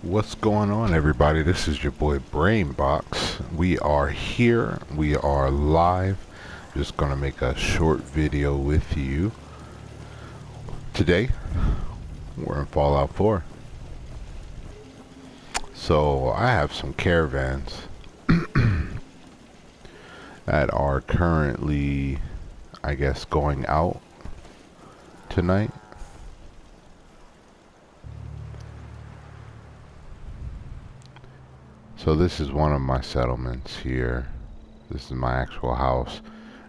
What's going on, everybody? This is your boy Brainbox. We are here. We are live. Just gonna make a short video with you. Today, we're in Fallout 4. So, I have some caravans that are currently, I guess, going out tonight. So, this is one of my settlements here. This is my actual house.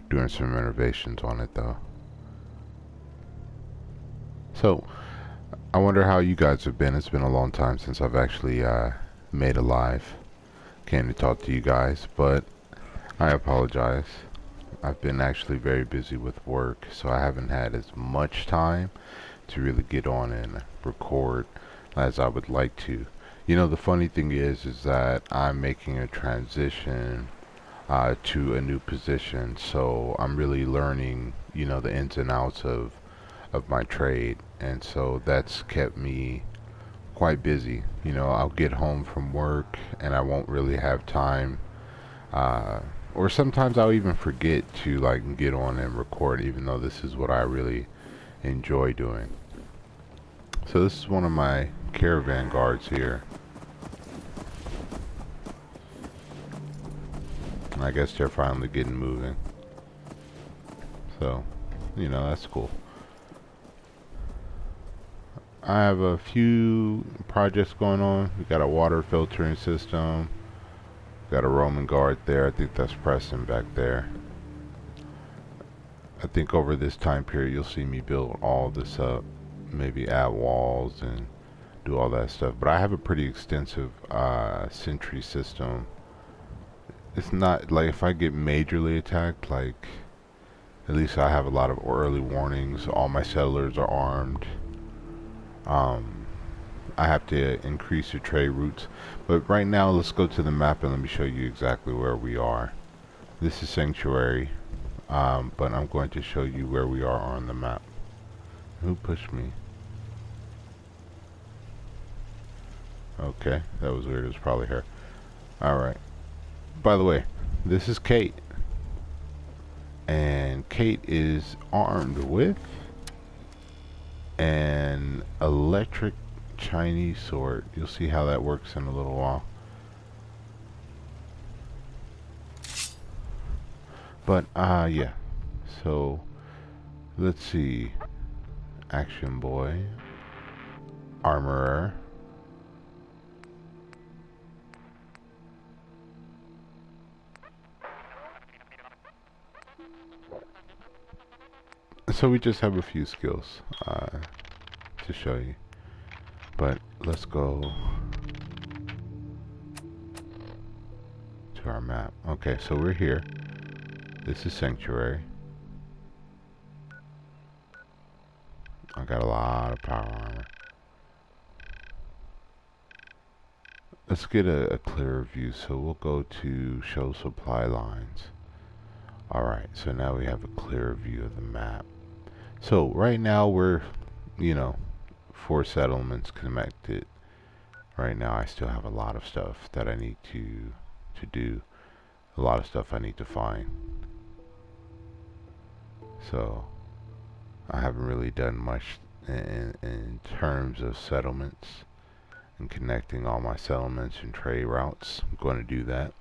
Doing some renovations on it, though. So, I wonder how you guys have been. It's been a long time since I've actually made a live. Came to talk to you guys, but I apologize. I've been actually very busy with work, so I haven't had as much time to really get on and record as I would like to. You know, the funny thing is that I'm making a transition to a new position, so I'm really learning, you know, the ins and outs of my trade, and so that's kept me quite busy. You know, I'll get home from work and I won't really have time, uh, or sometimes I'll even forget to like get on and record, even though this is what I really enjoy doing. So this is one of my caravan guards here. I guess they're finally getting moving. So, you know, that's cool. I have a few projects going on. We got a water filtering system. Got a Roman guard there. I think that's Preston back there. I think over this time period you'll see me build all this up. Maybe add walls and do all that stuff. But I have a pretty extensive sentry system. It's not like if I get majorly attacked, like at least I have a lot of early warnings. All my settlers are armed. Um, I have to increase the trade routes. But right now, let's go to the map and let me show you exactly where we are. This is Sanctuary, but I'm going to show you where we are on the map. Who pushed me? Okay, that was weird. It was probably her. Alright. By the way, this is Kate. And Kate is armed with an electric Chinese sword. You'll see how that works in a little while. But, yeah. So, let's see. Action Boy. Armorer. So we just have a few skills to show you. But let's go to our map. Okay, so we're here. This is Sanctuary. I got a lot of power armor. Let's get a clearer view. So we'll go to show supply lines. Alright, so now we have a clearer view of the map. So right now we're, you know, 4 settlements connected. Right now I still have a lot of stuff that I need to do. A lot of stuff I need to find. So I haven't really done much in terms of settlements and connecting all my settlements and trade routes. I'm going to do that.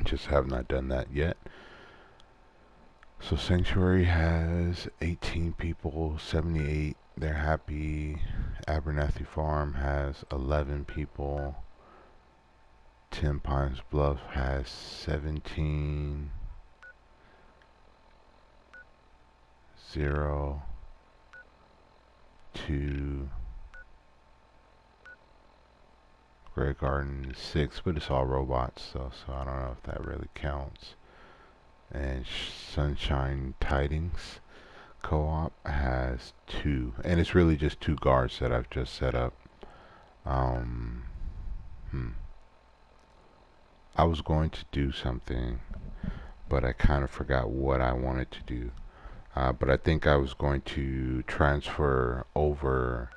Just have not done that yet. So Sanctuary has 18 people, 78. They're happy. Abernathy Farm has 11 people. 10 Pines Bluff has 17. 0. 2. Grey Garden is 6, but it's all robots though, so I don't know if that really counts. And Sunshine Tidings Co-op has 2, and it's really just 2 guards that I've just set up. I was going to do something, but I kind of forgot what I wanted to do. But I think I was going to transfer over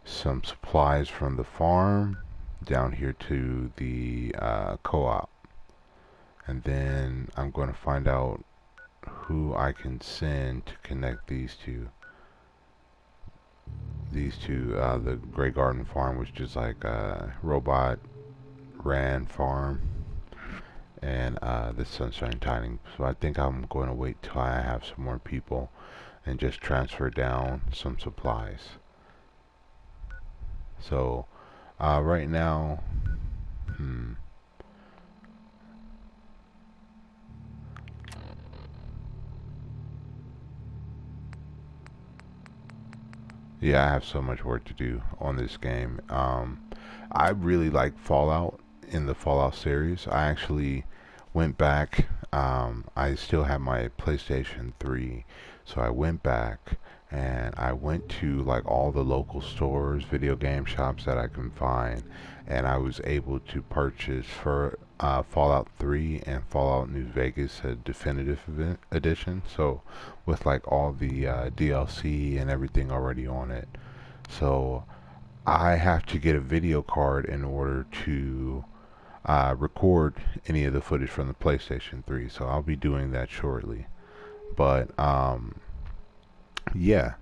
some supplies from the farm down here to the co-op, and then I'm going to find out who I can send to connect these two, the Grey Garden Farm, which is like a robot ran farm, and the Sunshine Tining. So I think I'm going to wait till I have some more people and just transfer down some supplies. So right now, yeah, I have so much work to do on this game. I really like Fallout in the Fallout series. I actually went back. I still have my PlayStation 3, so I went back and I went to like all the local stores, video game shops that I can find, and I was able to purchase for Fallout 3 and Fallout New Vegas a definitive edition. So with like all the DLC and everything already on it. So I have to get a video card in order to record any of the footage from the PlayStation 3. So I'll be doing that shortly. But yeah,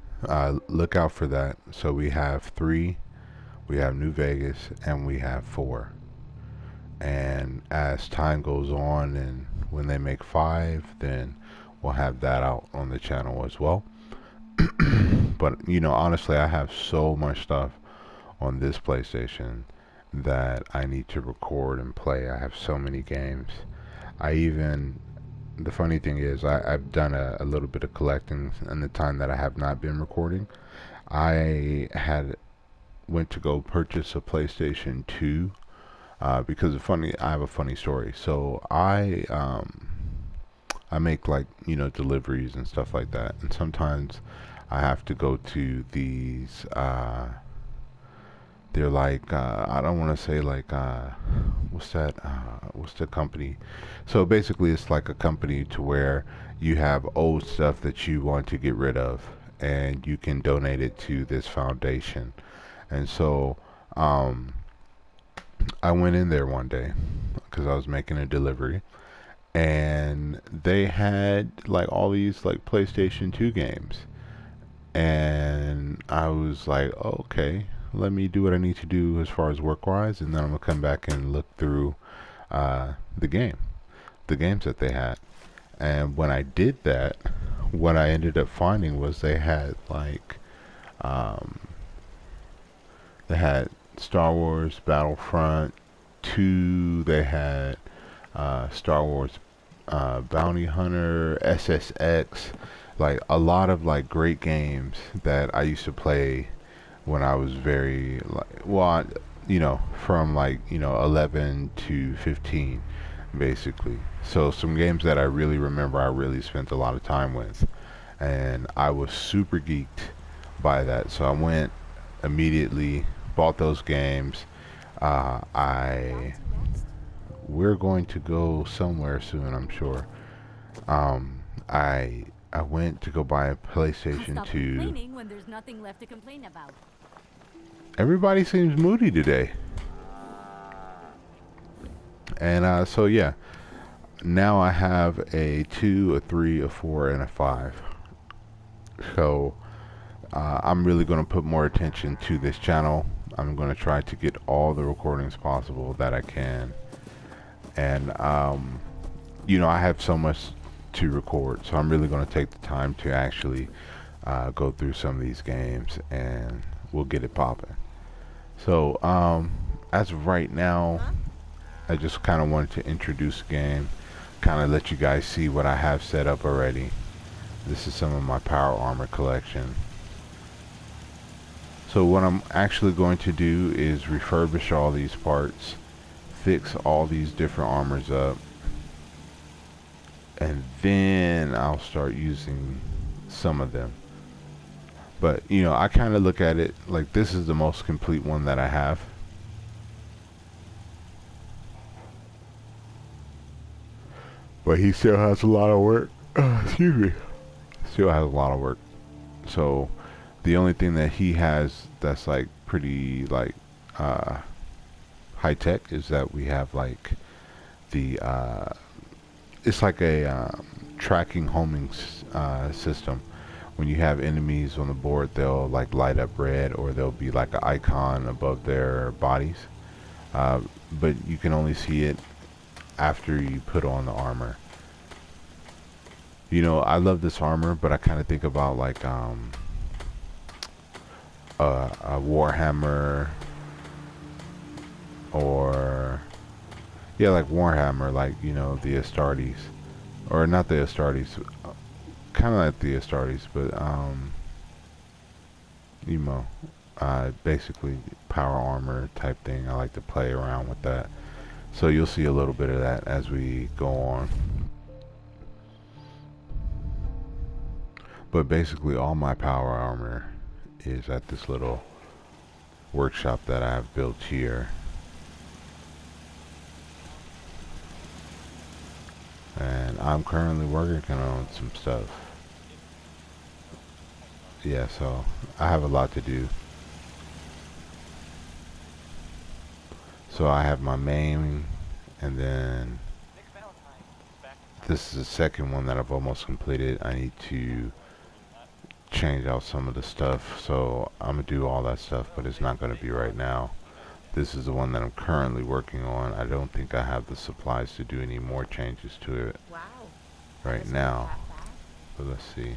look out for that. So we have 3, we have New Vegas, and we have 4. And as time goes on, and when they make 5, then we'll have that out on the channel as well. But you know, honestly, I have so much stuff on this PlayStation that I need to record and play. I have so many games. I even, the funny thing is, I've done a little bit of collecting in the time that I have not been recording. I had went to go purchase a PlayStation 2 because I have a funny story. So I make like, you know, deliveries and stuff like that, and sometimes I have to go to these they're like I don't want to say like what's the company? So basically it's like a company to where you have old stuff that you want to get rid of, and you can donate it to this foundation. And so I went in there one day because I was making a delivery, and they had like all these like PlayStation 2 games, and I was like, oh, okay, let me do what I need to do as far as work wise, and then I'm gonna come back and look through the games that they had. And when I did that, what I ended up finding was um, they had Star Wars Battlefront 2. They had Star Wars Bounty Hunter, SSX, like a lot of like great games that I used to play when I was very like, you know, from like, you know, 11 to 15 basically. So some games that I really remember I really spent a lot of time with, and I was super geeked by that. So I went immediately, bought those games. I We're going to go somewhere soon, I'm sure. Um, I I went to go buy a PlayStation 2. Complaining when there's nothing left to complain about. Everybody seems moody today. And so yeah, now I have a 2, a 3, a 4, and a 5. So I'm really going to put more attention to this channel. I'm going to try to get all the recordings possible that I can. And you know, I have so much to record, so I'm really going to take the time to actually go through some of these games, and we'll get it popping. So as of right now, I just kind of wanted to introduce the game, kind of let you guys see what I have set up already. This is some of my power armor collection. So what I'm actually going to do is refurbish all these parts, fix all these different armors up, and then I'll start using some of them. But you know, I kind of look at it like this is the most complete one that I have. But he still has a lot of work. Excuse me. Still has a lot of work. So the only thing that he has that's like pretty like uh, high tech is that we have like the it's like a tracking homing system. When you have enemies on the board, they'll like light up red, or there'll be like an icon above their bodies. Uh, but you can only see it after you put on the armor. You know, I love this armor, but I kind of think about like a Warhammer, or yeah, like Warhammer, like you know the Astartes, or not the Astartes, kind of like the Astartes, but you know, basically power armor type thing. I like to play around with that, so you'll see a little bit of that as we go on. But basically, all my power armor is at this little workshop that I have built here. And I'm currently working on some stuff. Yeah, so I have a lot to do. So I have my main, and then this is the second one that I've almost completed. I need to change out some of the stuff, so I'm gonna do all that stuff, but it's not gonna be right now. This is the one that I'm currently working on. I don't think I have the supplies to do any more changes to it right now, but let's see.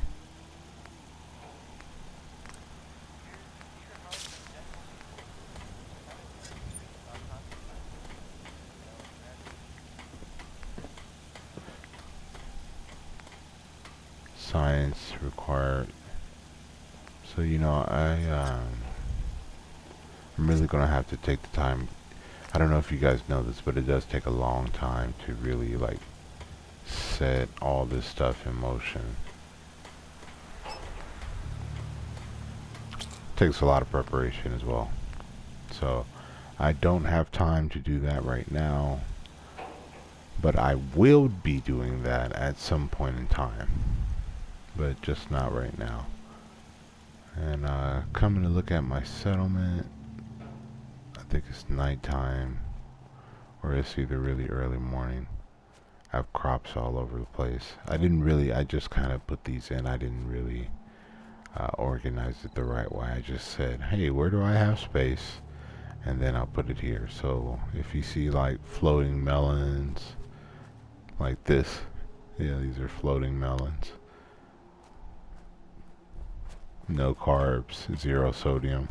Science required. So you know, I'm really gonna have to take the time. I don't know if you guys know this, but it does take a long time to really like set all this stuff in motion. Takes a lot of preparation as well. So I don't have time to do that right now, but I will be doing that at some point in time, but just not right now. And coming to look at my settlement, I think it's nighttime, or it's either really early morning. I have crops all over the place. I just kind of put these in. I didn't really organize it the right way. I just said, hey, where do I have space? And then I'll put it here. So if you see like floating melons, like this, yeah, these are floating melons. No carbs, zero sodium.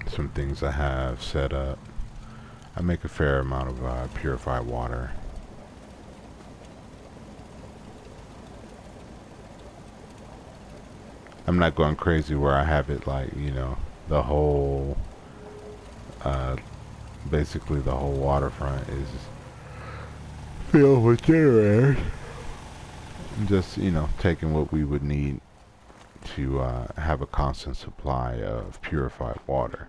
Some things I have set up. I make a fair amount of purified water. I'm not going crazy where I have it like, you know, the whole, basically the whole waterfront is filled with generators. Just, you know, taking what we would need to have a constant supply of purified water.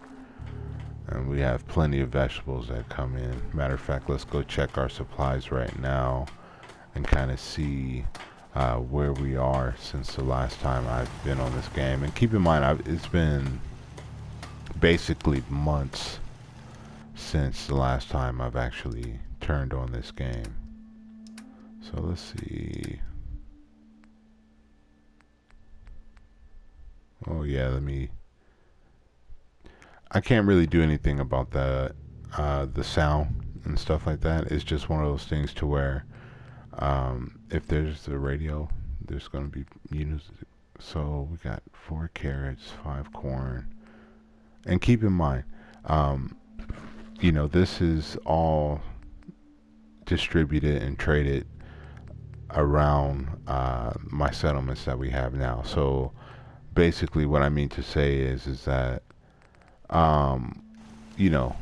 And we have plenty of vegetables that come in. Matter of fact, let's go check our supplies right now and kind of see where we are since the last time I've been on this game. And keep in mind, it's been basically months since the last time I've actually turned on this game. So let's see. Oh yeah, I can't really do anything about the sound and stuff like that. It's just one of those things to where if there's the radio, there's going to be music. So we got 4 carrots, 5 corn. And keep in mind, you know, this is all distributed and traded around my settlements that we have now. So basically what I mean to say is that you know,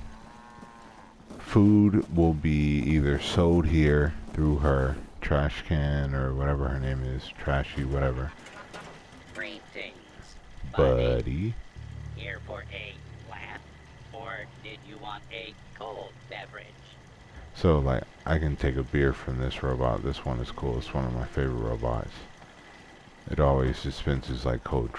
food will be either sold here through her trash can or whatever her name is, Trashy, whatever. Greetings, Buddy. Here for a flat, or did you want a cold beverage? So like I can take a beer from this robot. This one is cool. It's one of my favorite robots. It always dispenses like cold